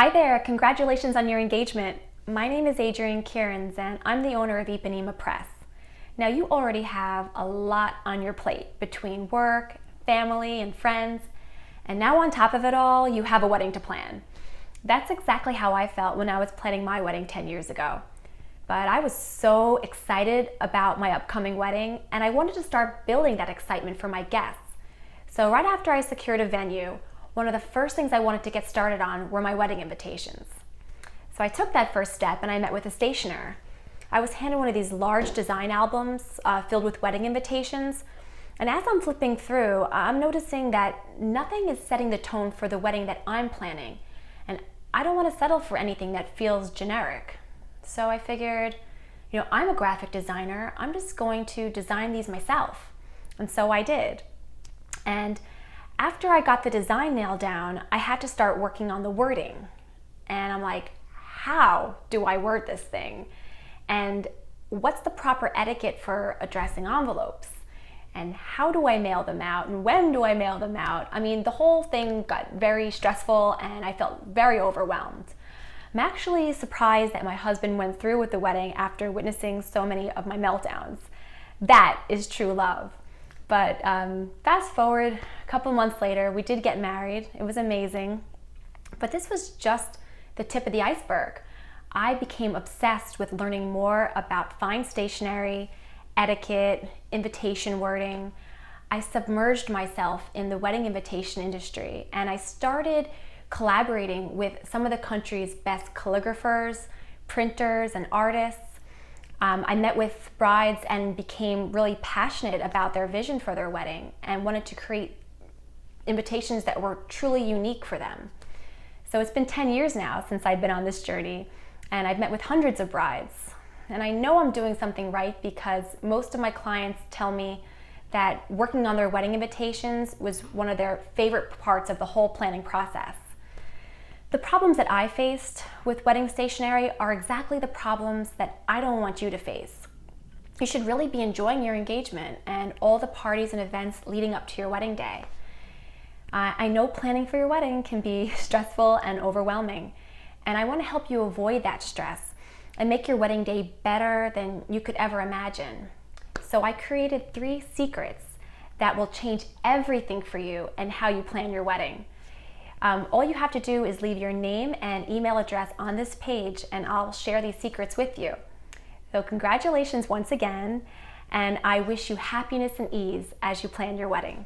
Hi there, congratulations on your engagement. My name is Adrienne Kierans and I'm the owner of Ipanema Press. Now you already have a lot on your plate between work, family, and friends, and now on top of it all, you have a wedding to plan. That's exactly how I felt when I was planning my wedding 10 years ago. But I was so excited about my upcoming wedding and I wanted to start building that excitement for my guests. So right after I secured a venue, one of the first things I wanted to get started on were my wedding invitations. So I took that first step and I met with a stationer. I was handed one of these large design albums filled with wedding invitations, and as I'm flipping through, I'm noticing that nothing is setting the tone for the wedding that I'm planning, and I don't want to settle for anything that feels generic. So I figured, I'm a graphic designer, I'm just going to design these myself. And so I did. And after I got the design nailed down, I had to start working on the wording. And I'm like, how do I word this thing? And what's the proper etiquette for addressing envelopes? And how do I mail them out? And when do I mail them out? I mean, the whole thing got very stressful and I felt very overwhelmed. I'm actually surprised that my husband went through with the wedding after witnessing so many of my meltdowns. That is true love. But fast forward a couple months later, we did get married. It was amazing. But this was just the tip of the iceberg. I became obsessed with learning more about fine stationery, etiquette, invitation wording. I submerged myself in the wedding invitation industry and I started collaborating with some of the country's best calligraphers, printers, and artists. I met with brides and became really passionate about their vision for their wedding and wanted to create invitations that were truly unique for them. So it's been 10 years now since I've been on this journey, and I've met with hundreds of brides. And I know I'm doing something right because most of my clients tell me that working on their wedding invitations was one of their favorite parts of the whole planning process. The problems that I faced with wedding stationery are exactly the problems that I don't want you to face. You should really be enjoying your engagement and all the parties and events leading up to your wedding day. I know planning for your wedding can be stressful and overwhelming, and I want to help you avoid that stress and make your wedding day better than you could ever imagine. So I created 3 secrets that will change everything for you and how you plan your wedding. All you have to do is leave your name and email address on this page and I'll share these secrets with you. So congratulations once again, and I wish you happiness and ease as you plan your wedding.